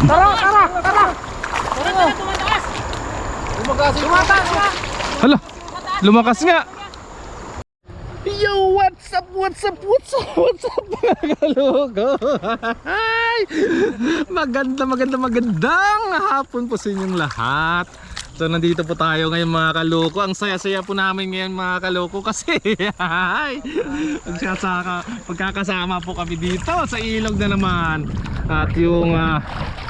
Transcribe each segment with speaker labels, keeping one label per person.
Speaker 1: Tara! Tumataas nga!
Speaker 2: Hala, lumakas nga. Yo, what's up mga kaloko? Hi! Magandang hapon po sa inyong lahat. So nandito po tayo ngayon mga kaloko. Ang saya-saya po namin ngayon mga kaloko kasi pagkakasama po kami dito sa ilog na naman. At yung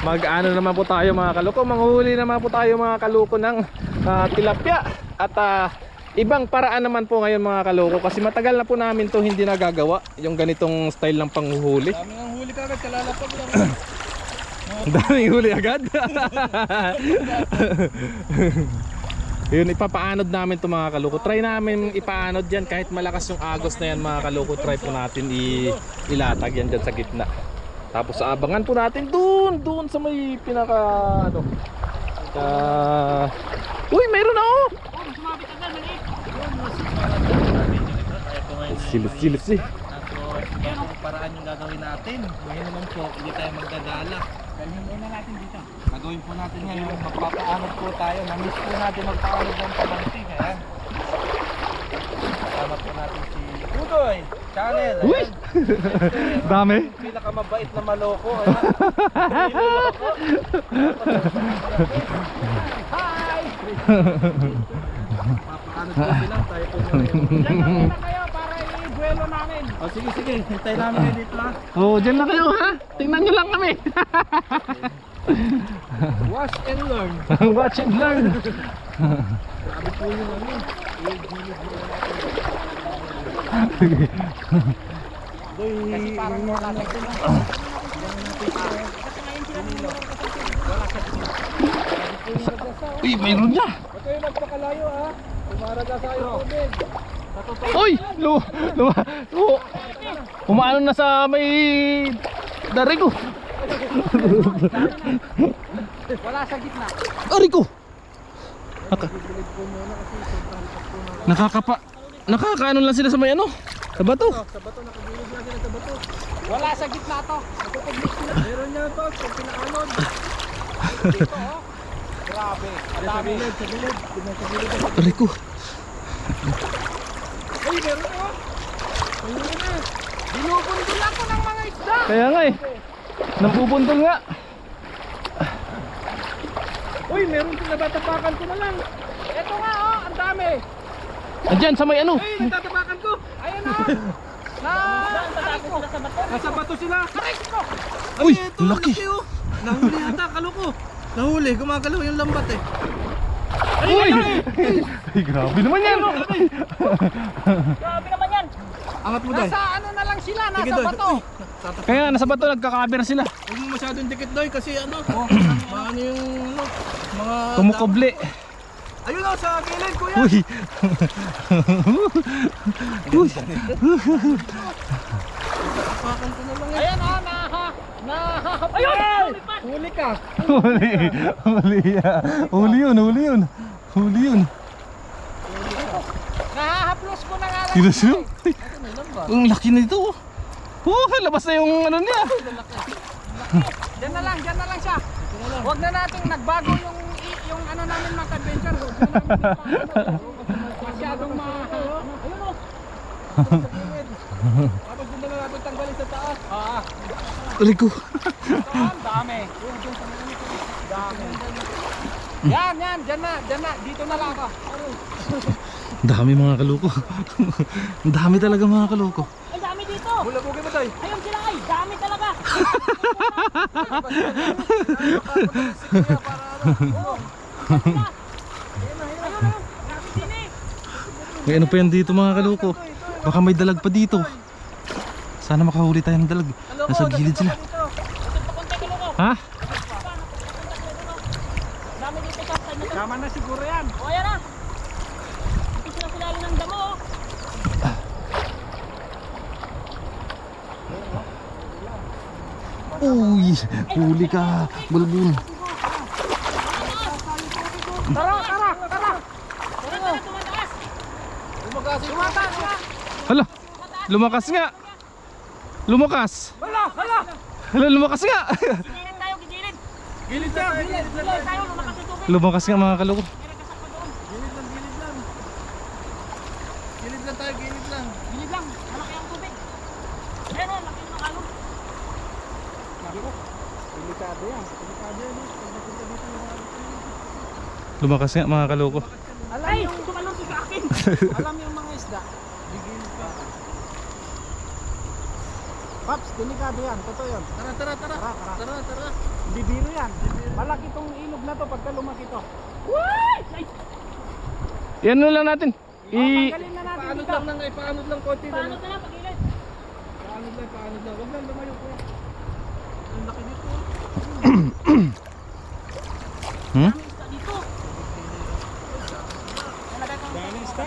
Speaker 2: mag-ano naman po tayo mga kaloko, manghuli naman po tayo mga kaloko ng tilapia. At ibang paraan naman po ngayon mga kaloko kasi matagal na po namin to hindi nagagawa yung ganitong style ng panghuhuli.
Speaker 1: Daming ang huli kagad, kalalapag lang.
Speaker 2: Daming huli agad. Yun, ipapaanod namin to mga kaloko. Try namin ipaanod yan kahit malakas yung agos na yan mga kaloko. Try po natin ilatag yan dyan sa gitna. Tapos abangan po natin doon sa may pinaka uy, mayroon na oh.
Speaker 1: Sumabit agad, maliit.
Speaker 2: Silit eh.
Speaker 1: Kaya ang paraan yung gagawin natin. Ngayon naman po, hindi tayo magdadala. Dalhin muna natin dito. Gagawin po natin ngayon, magpapaanod po tayo. Namiss po natin magpaanod ng pabanti. Kaya kasama po natin si Udoy Channel.
Speaker 2: Uy! Dami.
Speaker 1: Pinakamabait na maloko. Hi! Papaanod po sila. Tayo po muna. Diyan na kayo para i-buelo namin. O sige, hintay namin kayo dito ha.
Speaker 2: Oh, dyan na kayo ha. Tingnan nyo lang kami.
Speaker 1: Watch and learn.
Speaker 2: Watch and learn.
Speaker 1: Grabe po yun namin. Kasi parang wala na ito na.
Speaker 2: Uy, mayroon niya.
Speaker 1: Huwag kayo magpakalayo ha. Tumaraga tayo tubig.
Speaker 2: Uy, umaano na sa may dari ko.
Speaker 1: Wala sa gitna.
Speaker 2: Dari ko. Nakakaano lang sila sa may ano? Sa bato.
Speaker 1: Sa bato, nakagilid na sila sa bato. Wala sa gitna to. Natutuglis sila. Meron niya to. Sa pinaanod. Dito oh. Grabe. Ang dami. Sa gilid.
Speaker 2: Dari ko.
Speaker 1: Uy, meron oh. Ayun na. Binubundol ako ng mga isda.
Speaker 2: Kaya nga eh. Napupundol nga.
Speaker 1: Uy, meron din natatapakan ko na lang. Ito nga oh, ang dami.
Speaker 2: Andyan sa may ano.
Speaker 1: Ay, natatapakan ko. Ayun oh. Nasa bato sila. Aray ko.
Speaker 2: Uy,
Speaker 1: Ito,
Speaker 2: laki.
Speaker 1: oh. Nahuli yata, kaloko. Nahuli, gumagalaw yung lambat eh.
Speaker 2: Uy! Ay, grabe naman yan.
Speaker 3: Grabe naman yan.
Speaker 1: Angat mo dahil.
Speaker 3: Nasa ano na lang sila,
Speaker 1: Sige,
Speaker 3: nasa
Speaker 1: Doy.
Speaker 3: bato.
Speaker 1: Uy,
Speaker 2: Kaya nasa bato nagkakaber sila.
Speaker 1: huwag mo masyadong dikit doy kasi ano. Maano yung ano, mga...
Speaker 2: Kumukoble.
Speaker 1: Ayun oh, sa gilid kuya.
Speaker 2: Uy. Uy.
Speaker 1: Tapakan ko na lang eh.
Speaker 3: Ayan oh, ayun!
Speaker 1: Huli ka.
Speaker 2: Huli yun.
Speaker 3: Nahahaplos ko na nga lang.
Speaker 2: Kilos yun. Ang laki na ito. Oh, labas na yung ano niya.
Speaker 3: Diyan na lang siya. Huwag na natin nagbago yung ano namin mga adventure. Huwag na namin masyadong ayun oh.
Speaker 1: Tapos doon na natin tanggalin sa taas.
Speaker 2: Aray ko.
Speaker 3: Ang dami. Yan, dyan na. Dito na lang ako.
Speaker 2: Ang dami mga kaloko. Ang dami talaga mga kaloko.
Speaker 3: Ang dami dito.
Speaker 1: Bulabugin mo doy.
Speaker 3: Ayun sila ay, dami talaga.
Speaker 2: May ano pa yan dito mga kaloko. Baka may dalag pa dito. Sana makahuli tayo ng dalag. Nasa gilid sila. Ha?
Speaker 3: Dami dito sa side na to.
Speaker 1: Tama na siguro yan.
Speaker 3: O ayan na. Dito sila sila ng damo oh.
Speaker 2: Uy, huli ka, bulbul.
Speaker 3: Tara. Tumataas.
Speaker 1: Tumataas nga.
Speaker 2: Hala, lumakas nga. Lumakas.
Speaker 1: Hala.
Speaker 2: Hala, lumakas nga.
Speaker 3: Gigilid tayo, gigilid.
Speaker 1: Gilid lang, gilid
Speaker 3: tayo, lumakas yung tubig.
Speaker 2: Lumakas nga mga kaloko.
Speaker 1: Gilid lang, gilid lang. Gilid lang tayo, gilid lang.
Speaker 3: Gilid lang, malaki ang tubig. Ayun o, laki ng alon. Sabi ko, delikado yan. Delikado yan. Pag napunta dito yung mga
Speaker 2: Lumakas nga mga kaloko.
Speaker 3: Alam yung tumalon sa akin. Alam yung mga isda.
Speaker 1: Gigilid ka.
Speaker 3: Paps, delikado yan. Totoo yan.
Speaker 1: Tara, tara, tara.
Speaker 3: Tara.
Speaker 1: Tara, tara.
Speaker 3: Hindi biro yan. Malaki tong ilog na to pagka lumaki to. Why? Ay!
Speaker 2: Yan na lang natin.
Speaker 3: Tanggalin na natin
Speaker 1: Paanod
Speaker 3: dito.
Speaker 1: lang nang ipaanod lang konti na.
Speaker 3: Paano na lang pagilid?
Speaker 1: Paanod lang, paanod lang. Huwag lang lumayo ko. Ang laki dito.
Speaker 2: Hmm?
Speaker 3: Daming isda dito. Talaga kang daming isda.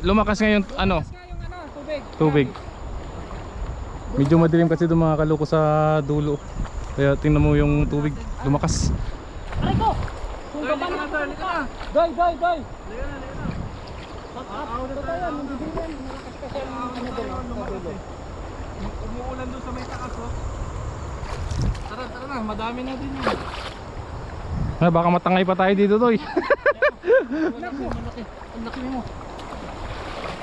Speaker 2: Lumakas nga yung ano,
Speaker 3: Nga yung ano, tubig.
Speaker 2: tubig. Medyo madilim kasi doon mga kaloko sa dulo. Kaya tingnan mo yung tubig, lumakas.
Speaker 3: Aray ko! Kung
Speaker 1: Doy,
Speaker 3: baba
Speaker 1: lika
Speaker 3: na
Speaker 1: na, Doy, lika na.
Speaker 3: Doy, doy, doy!
Speaker 1: Lika na, lika na.
Speaker 3: Totoo yan, hindi din yan. Malakas kasi ang ano doon.
Speaker 1: Lumakas eh. Umuulan doon sa may taas, oh. Tara, tara na. Madami na din yun.
Speaker 2: Ah, baka matangay pa tayo dito, Toy.
Speaker 1: Malaki, malaki. Ang laki mo.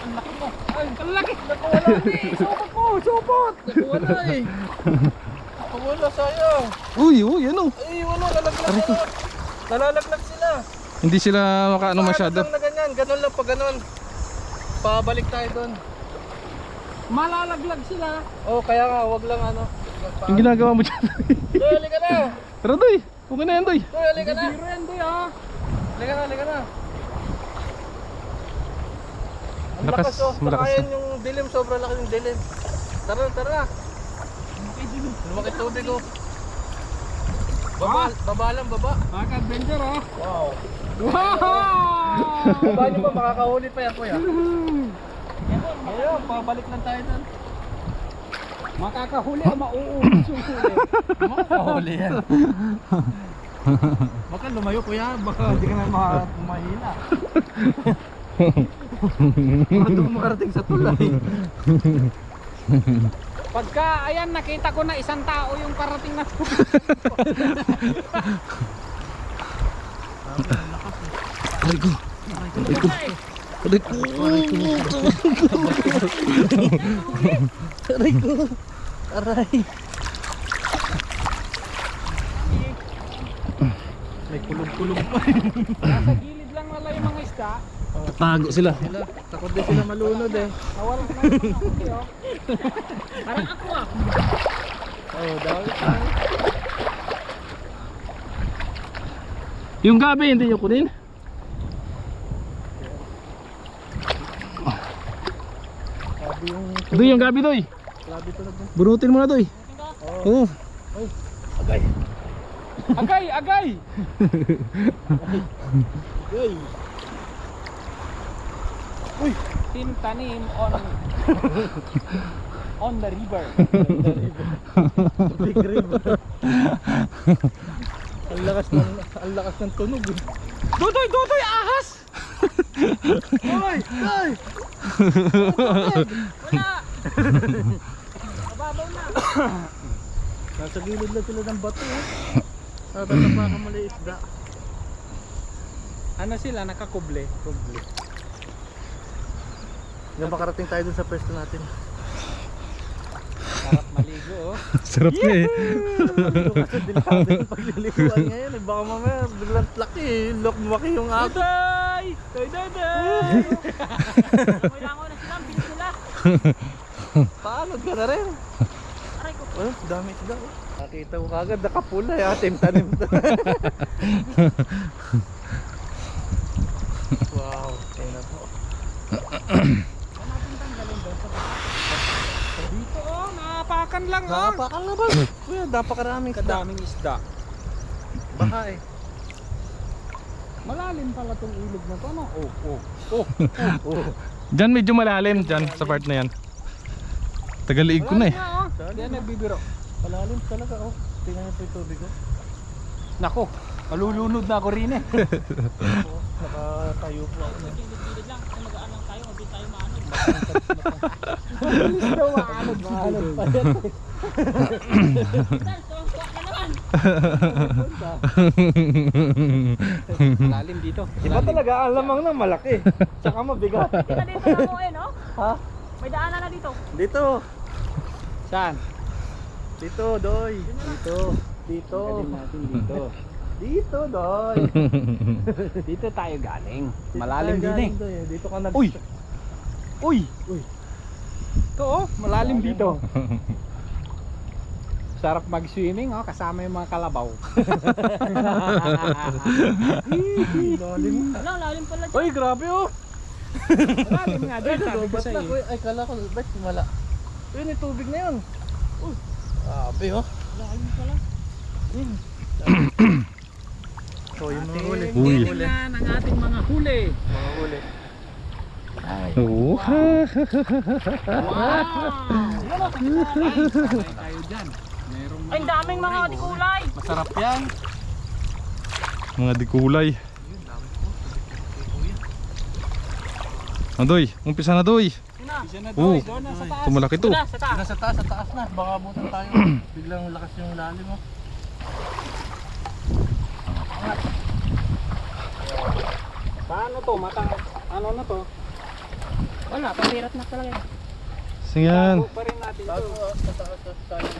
Speaker 3: Ang laki mo. Ay, ang laki!
Speaker 1: Nakawala eh. Supot mo, supot. Nakawala eh. Nakawala, sayang.
Speaker 2: Uy, ano?
Speaker 1: Ay, wala, lalaglag na. Nalalaglag sila.
Speaker 2: Hindi sila makaano masyado.
Speaker 1: Paano lang na ganyan, ganun lang pag ganun. Pabalik tayo doon.
Speaker 3: Malalaglag sila.
Speaker 1: Oh, kaya nga, wag lang ano.
Speaker 2: Yung ginagawa mo dyan.
Speaker 1: Doy, halika na.
Speaker 2: Tara, Toy. Okay na yan, Toy.
Speaker 1: Doy, halika na.
Speaker 3: Biro yan, doy, ha?
Speaker 1: Halika na, halika na. Ang
Speaker 2: Lakas,
Speaker 1: lakas oh,
Speaker 2: malakas
Speaker 1: saka yan yung dilim, sobrang laki yung dilim. Tara, tara. Lumaki tubig oh. Baba, baba lang, baba.
Speaker 3: Maka-adventure, ha?
Speaker 1: Wow.
Speaker 3: Wow!
Speaker 1: Baba niyo pa, makakahuli pa yan kuya. Ayun, pabalik lang tayo doon.
Speaker 3: Makakahuli o mauubos yung huli.
Speaker 1: Makakahuli yan. Baka lumayo kuya, baka hindi ka na mahila. Baka doon makarating sa tulay.
Speaker 3: Pagka, ayan, nakita ko na isang tao yung parating na to.
Speaker 2: Aray ko. Aray ko. Aray ko.
Speaker 1: Aray ko. Aray. May kulog-kulog pa.
Speaker 3: Nasa gilid lang wala yung mga isda.
Speaker 2: Tago sila.
Speaker 1: Takot din sila malunod eh.
Speaker 3: Nawala na yung mga huli, oh. Parang ako, ah.
Speaker 1: Oh, dami tayo.
Speaker 2: Yung gabi, hindi nyo kunin?
Speaker 1: Sabi yung
Speaker 2: Doy, yung gabi, Doy.
Speaker 1: labi tulog na.
Speaker 2: Bunutin mo na, Doy. Oo.
Speaker 1: Agay.
Speaker 3: Agay, agay!
Speaker 1: Uy.
Speaker 3: Uy! Tintanim on the river.
Speaker 1: Big river. Ang lakas ng tunog eh.
Speaker 3: Dudoy, dudoy, ahas!
Speaker 1: Hoy! Hoy!
Speaker 3: Wala! Mababaw na.
Speaker 1: Nasa gilid lang sila ng bato eh. Tatapa ka mali isda.
Speaker 3: Ano sila, nakakuble?
Speaker 1: Kuble. Yung makarating tayo dun sa pwesto natin.
Speaker 3: Sarap maligo, oh.
Speaker 2: Sarap na eh.
Speaker 1: Kasi delikado yung paglilikuan ngayon eh. Baka mamaya biglang laki eh. Lumaki yung ako.
Speaker 3: Dudoy! Dudoy! Kailangan ko na sila, bilis nila.
Speaker 1: Paano ka na rin?
Speaker 3: Aray ko.
Speaker 1: Oh, dami isda oh. Nakita ko kagad nakapula eh. Tanim to. Wow. Ayun na po.
Speaker 3: Dito, oh, napakan lang, oh.
Speaker 1: Nakapakan na ba? Kuya, napakaraming isda.
Speaker 3: Kadaming isda.
Speaker 1: Baka eh.
Speaker 3: Malalim pala tong ilog na to, no? Oh, oh, oh.
Speaker 1: Oh.
Speaker 2: Diyan medyo malalim, dyan sa part na yan. Tagaliig ko na eh.
Speaker 3: Malalim nga, oh. Yan, nagbibiro.
Speaker 1: Palalim talaga oh. Tingnan niyo po yung tubig oh.
Speaker 3: Nako, malulunod na ako rin eh.
Speaker 1: Oh, nakatayo po ako.
Speaker 3: Gilid-gilid lang, kasi magaan lang tayo, hindi tayo maanod. Mabilis daw maanod.
Speaker 1: Maanod pa yan.
Speaker 3: Dahil, tuwang-tuwa na naman. Malalim dito.
Speaker 1: Iba talaga ang lamang ng malaki. Tsaka mabigat.
Speaker 4: Dito na mo no?
Speaker 1: Ha?
Speaker 4: May daanan na dito.
Speaker 1: Dito.
Speaker 3: Saan?
Speaker 1: Dito, Doy. Dito. Dito.
Speaker 3: Galing natin dito.
Speaker 1: Dito, Doy.
Speaker 3: Dito tayo galing. Malalim din eh.
Speaker 1: Doy. Dito ka nag...
Speaker 3: Uy! Uy! Ito oh, malalim dito. Sarap mag-swimming oh, kasama yung mga kalabaw.
Speaker 1: Lalim.
Speaker 4: Wala, lalim pala dyan.
Speaker 1: Uy, grabe oh.
Speaker 3: Malalim nga dyan, sabi ko
Speaker 1: Ba't
Speaker 3: sa
Speaker 1: na?
Speaker 3: iyo.
Speaker 1: Uy, ay, kala ko, ba't wala? Uy, may tubig na yun. Uy, grabe oh.
Speaker 4: Lalim pala.
Speaker 1: So, yung mga huli.
Speaker 2: Uy.
Speaker 3: Tingnan ang ating mga huli.
Speaker 1: Mga huli.
Speaker 2: Oo.
Speaker 3: Wow! Yan o, sanay tayo dyan. Merong
Speaker 4: Ay, ang daming mga kulay.
Speaker 1: Masarap yan.
Speaker 2: Mga dikulay. Adoy, umpisa na Doy.
Speaker 3: Isa na
Speaker 2: Oo.
Speaker 3: doon, doon na sa taas.
Speaker 2: Tumalaki to.
Speaker 4: Wala, sa taas.
Speaker 1: Sa taas na. Baka abutan tayo. Biglang lakas yung lalim oh.
Speaker 3: Paano to? Ano na to?
Speaker 4: Wala, papirat na talaga yan.
Speaker 2: Sige yan.
Speaker 3: Tago pa rin natin to.
Speaker 1: Tago oh, sa taas.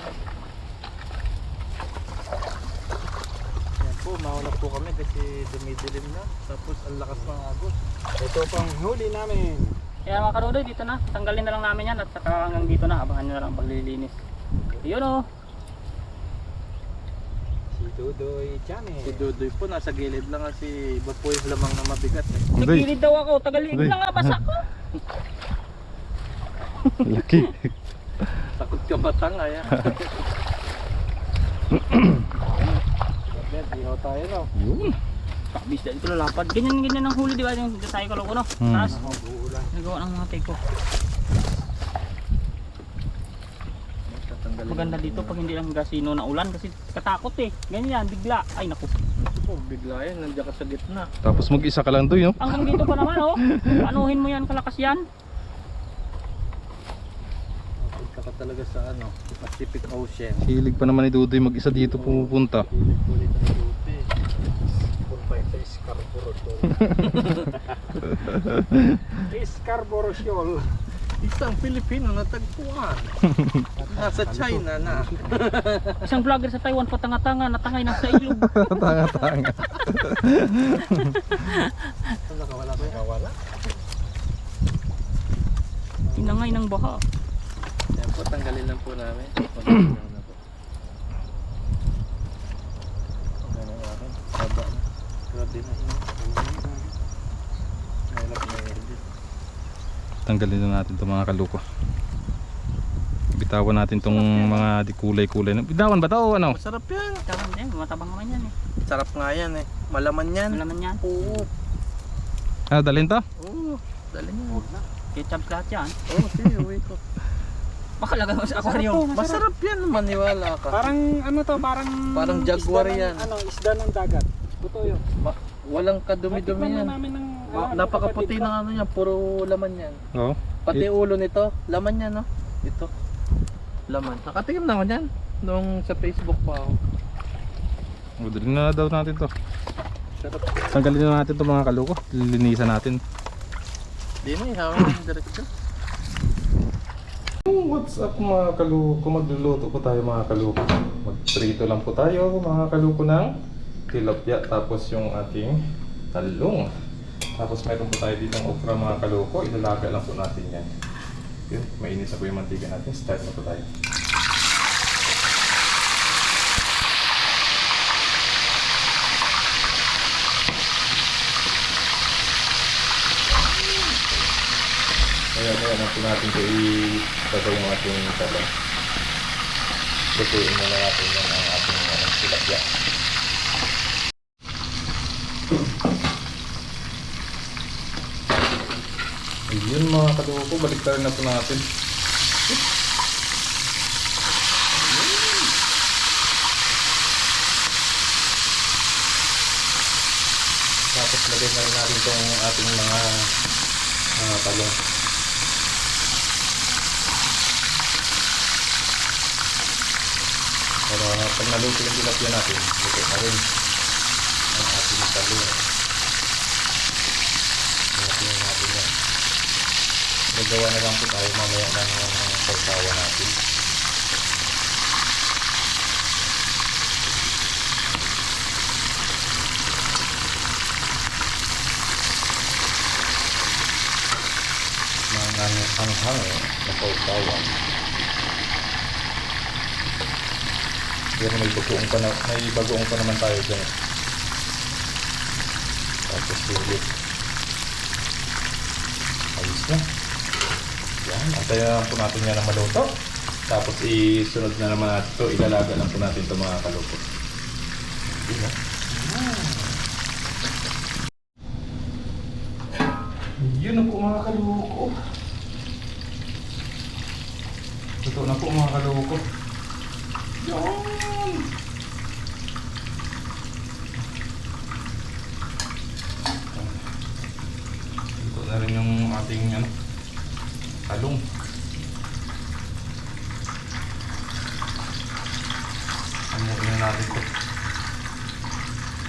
Speaker 1: Yan po, mauna po kami kasi dumidilim na. Tapos ang lakas ng agos.
Speaker 3: Ito pang huli namin.
Speaker 4: Kaya mga kanudoy, dito na. Tanggalin na lang namin yan at saka hanggang dito na. Abangan nyo na lang paglilinis. Yun o.
Speaker 3: Si Dudoy Chame.
Speaker 1: Si Dudoy po, nasa gilid lang kasi iba po yung lamang na mabigat eh.
Speaker 2: Adoy,
Speaker 4: Nagilid daw ako. Tagalig
Speaker 2: Adoy.
Speaker 4: lang nga, basa ko.
Speaker 2: laki.
Speaker 1: Takot ka batang ay.
Speaker 3: Iho tayo no.
Speaker 2: Yun.
Speaker 4: Kabis na dito lalapad. Ganyan ang huli, di ba? Yung tayo kaloko, no? Taas. Nagawa ng mga teko. Maganda dito pag hindi lang gasino na ulan kasi katakot eh. Ganyan yan, bigla. Ay naku.
Speaker 1: Ito po, bigla yan, nandiyan ka sa gitna.
Speaker 2: Tapos mag-isa ka lang Doy, no?
Speaker 4: Hanggang dito pa naman oh. Anuhin mo yan, kalakas yan.
Speaker 1: Punta ka talaga sa ano, Pacific Ocean.
Speaker 2: Hilig pa naman ni Dudoy mag-isa dito pumupunta.
Speaker 1: Kulit ang lupi.
Speaker 3: Scarborough Shoal.
Speaker 1: Isang Pilipino natagpuan. Nasa China na.
Speaker 4: Isang vlogger sa Taiwan patanga-tanga natangay na sa ilog.
Speaker 2: Tanga-tanga.
Speaker 1: Nakawala ba? Nakawala.
Speaker 4: Tinangay ng baha.
Speaker 1: Yan po, tanggalin lang po namin. Tanggalin lang na po. Tanggalin lang natin. Baba na. Grabe na yun. Mahirap na yun.
Speaker 2: Tanggalin na natin itong mga kaluko. Bitawan natin itong mga dikulay-kulay. Bitawan ba ito o ano?
Speaker 1: Masarap yan.
Speaker 4: Tawag din, matabang naman yan eh.
Speaker 1: Sarap nga yan eh. Malaman yan.
Speaker 4: Malaman yan.
Speaker 1: Oo.
Speaker 2: Ah, dalhin to?
Speaker 1: Oo. Dali nyo.
Speaker 4: Ketchup lahat yan.
Speaker 1: Oo, sige, uwi ko.
Speaker 4: Baka lagay mo sa aquarium.
Speaker 1: Masarap yan, maniwala ka.
Speaker 3: Parang ano to,
Speaker 1: Parang jaguar
Speaker 3: isda ng-
Speaker 1: yan.
Speaker 3: Ano, isda ng dagat. Totoo yun.
Speaker 1: Walang kadumi-dumi
Speaker 3: Natikman na
Speaker 1: yan.
Speaker 3: namin ng
Speaker 1: Napakaputi ng ano yan, puro laman yan.
Speaker 2: Oo.
Speaker 1: Pati ulo nito, laman yan no? Ito. Laman. Nakatikim naman yan. Nung sa Facebook pa ako.
Speaker 2: O, dalhin na daw natin to.
Speaker 1: Sarap.
Speaker 2: Tanggalin na natin itong mga kaluko. Lilinisan natin.
Speaker 1: Di na, ihawin yung direksyon.
Speaker 2: What's up mga kaluko? Magluluto po tayo mga kaluko. Magprito lang po tayo mga kaluko ng tilapia. Tapos yung ating talong. Tapos meron po tayo dito ng okra mga kaluko. Ilalaga lang po natin yan. Yun, mainit na po yung mantika natin. Start na po tayo. Kaya na po natin ito i-tatay yung ating talong. Lutuin muna natin yan ang ating tilapia. Ayun mga kaluko, baliktarin na po natin. Tapos lagay na rin natin itong ating mga talong. Para pag naluto yung tilapia natin, luto na rin ang ating talong. Tingnan natin yan. Gagawa na lang po tayo mamaya ng sausawa natin. Mga hanghang na sausawa. Pero may bagoong pa naman tayo dyan. Tapos ulit. Ayos na. Yan, antayan po natin yan na maluto. Tapos isunod na naman natin ito. Ilalaga lang po natin ito mga kalupo. Yan. Yun na po mga kalupo. Luto na po mga kalupo. Yan! Ito na rin yung ating talong. Amuin na natin ito.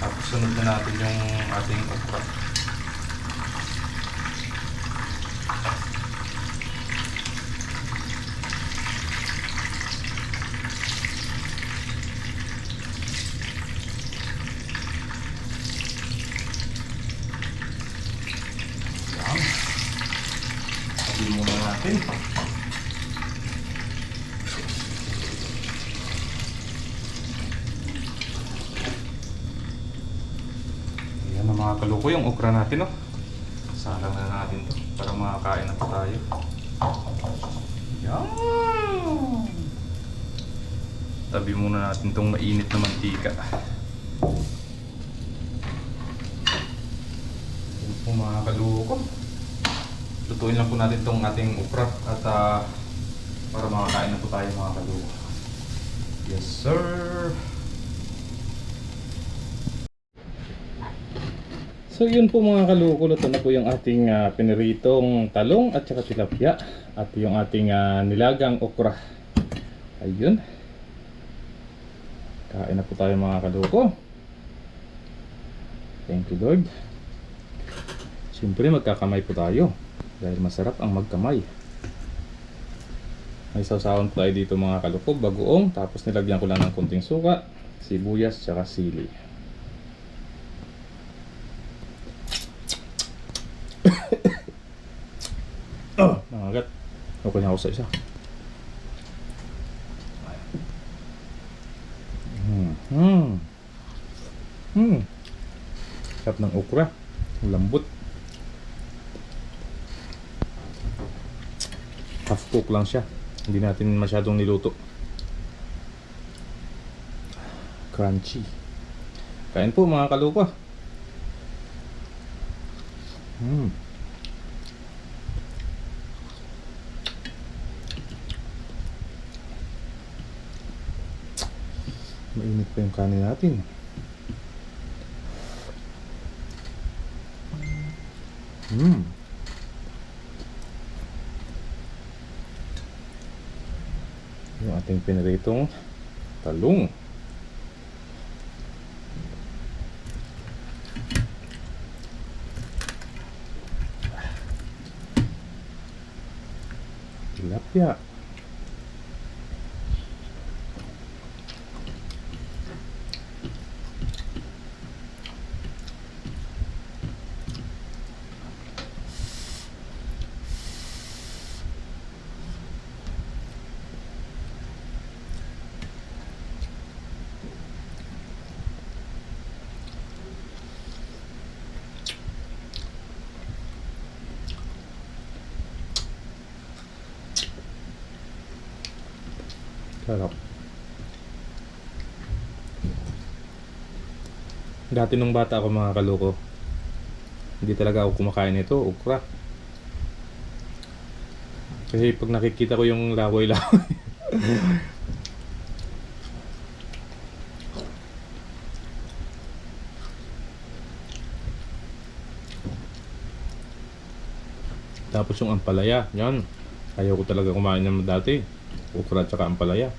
Speaker 2: Tapos sunod na natin yung ating okra. Sabihin muna natin. Ayan na mga kaluko yung okra natin, oh. Salang na natin to para makakain na po tayo. Ayan. Tabi muna natin tong mainit na mantika. Ayan po mga kaluko. Lutuin lang po natin itong ating okra at para makakain na po tayo mga kaluko. Yes sir! So yun po mga kaluko, luto na po yung ating piniritong talong at saka tilapia at yung ating nilagang okra. Ayun. Kain na po tayo mga kaluko. Thank you Lord. Siyempre magkakamay po tayo. Dahil masarap ang magkamay. May sausawan po tayo dito mga kaluko, bagoong, tapos nilagyan ko lang ng kunting suka, sibuyas, tsaka sili. Nangagat. Okay na ako sa isa. Sarap ng okra, lambot. Half cook lang siya. Hindi natin masyadong niluto. Crunchy. Kain po mga kaluko. Mainit pa yung kanin natin. Yung ating piniritong talong. Tilapia. Sarap. Dati nung bata ako mga kaluko, hindi talaga ako kumakain nito, okra. Kasi pag nakikita ko yung laway-laway tapos yung ampalaya, yan. Ayaw ko talaga kumain naman dati. Okra at saka ampalaya.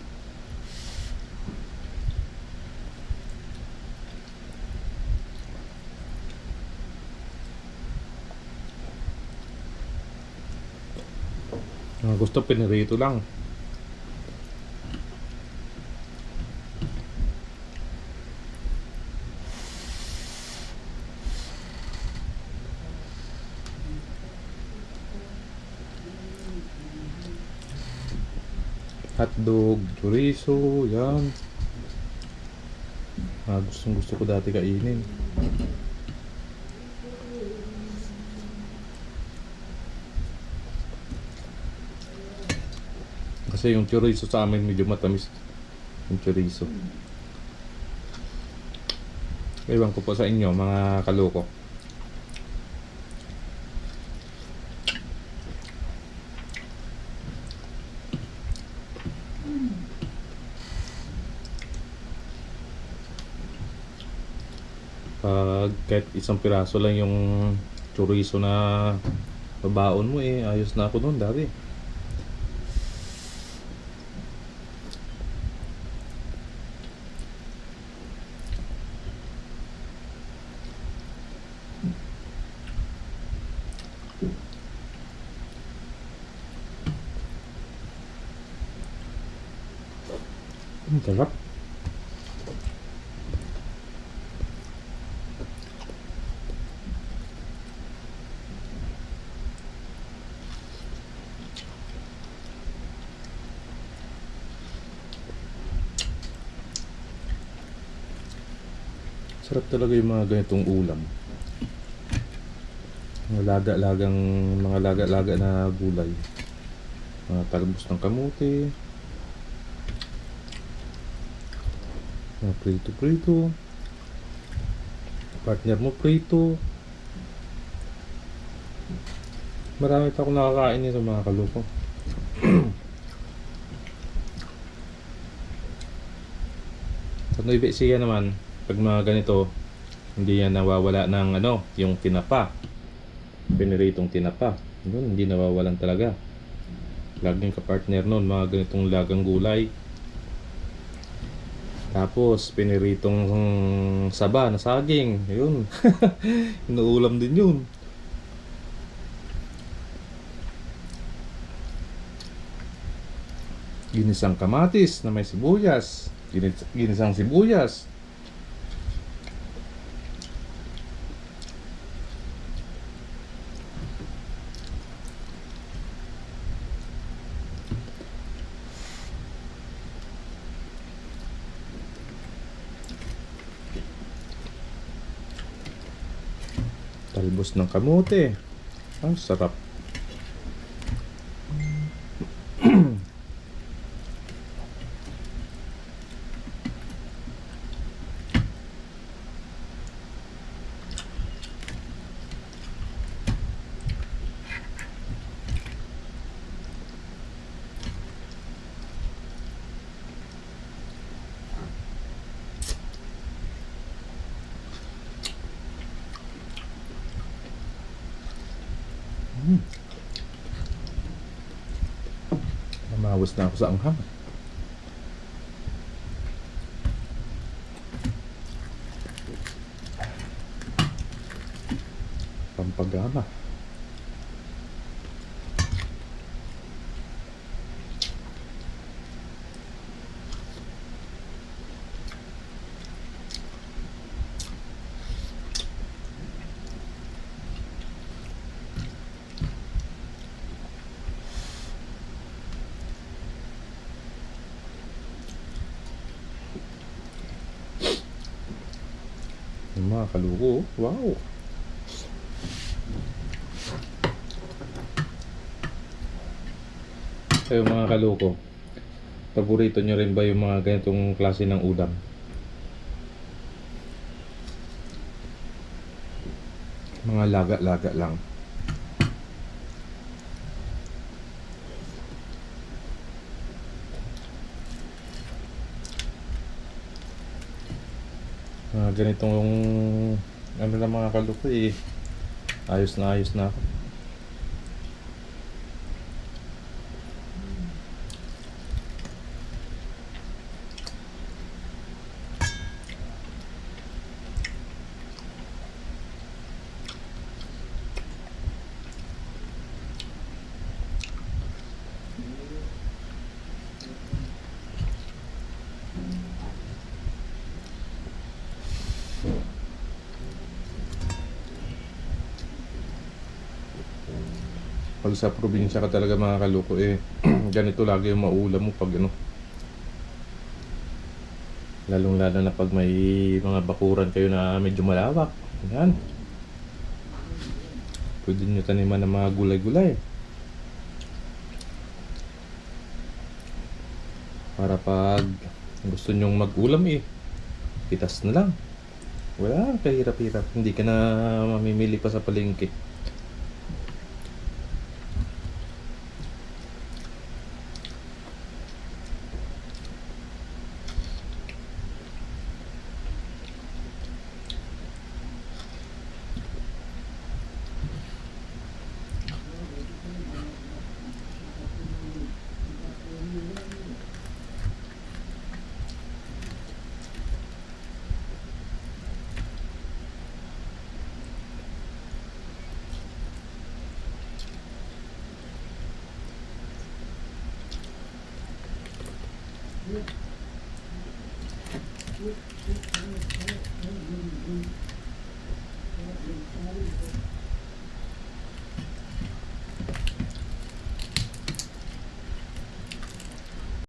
Speaker 2: Gusto pinirito lang. Hotdog, chorizo, yan. Gustong gusto ko dati kainin. Kasi yung chorizo sa amin medyo matamis. Yung chorizo. Ewan ko po sa inyo mga kaloko. Pag kahit isang piraso lang yung chorizo na babaon mo ayos na ako noon dati. Sarap. Sarap talaga yung mga ganitong ulam. Mga laga-laga na gulay. Mga talbos ng kamote. Mga prito-prito. Partner mo prito. Marami pa akong nakakain nito mga kaloko. Sa Nueva Ecija naman, pag mga ganito, hindi yan nawawala ng yung tinapa. Piniritong tinapa. Yun, hindi nawawalan talaga. Laging kapartner nun, mga ganitong lagang gulay. Tapos, piniritong saba na saging. Yun. Inuulam din yun. Ginisang kamatis na may sibuyas. Ginisang sibuyas. Talbos ng kamote. Ang sarap. Namawas na ako sa anghang. Pampagana. Mga kaluko, wow. Kayo mga kaluko, paborito nyo rin ba yung mga ganitong klase ng ulam? Mga laga-laga lang. Ganitong lang mga kaluko ayos na ako. Pag sa probinsya ka talaga mga kaluko eh, ganito lagi yung maulam mo pag ano. Lalong lalo na pag may mga bakuran kayo na medyo malawak. Yan. Pwede nyo taniman ng mga gulay-gulay. Para pag gusto nyong mag-ulam eh, pitas na lang. Wala, kahirap-hirap. Hindi ka na mamimili pa sa palengke.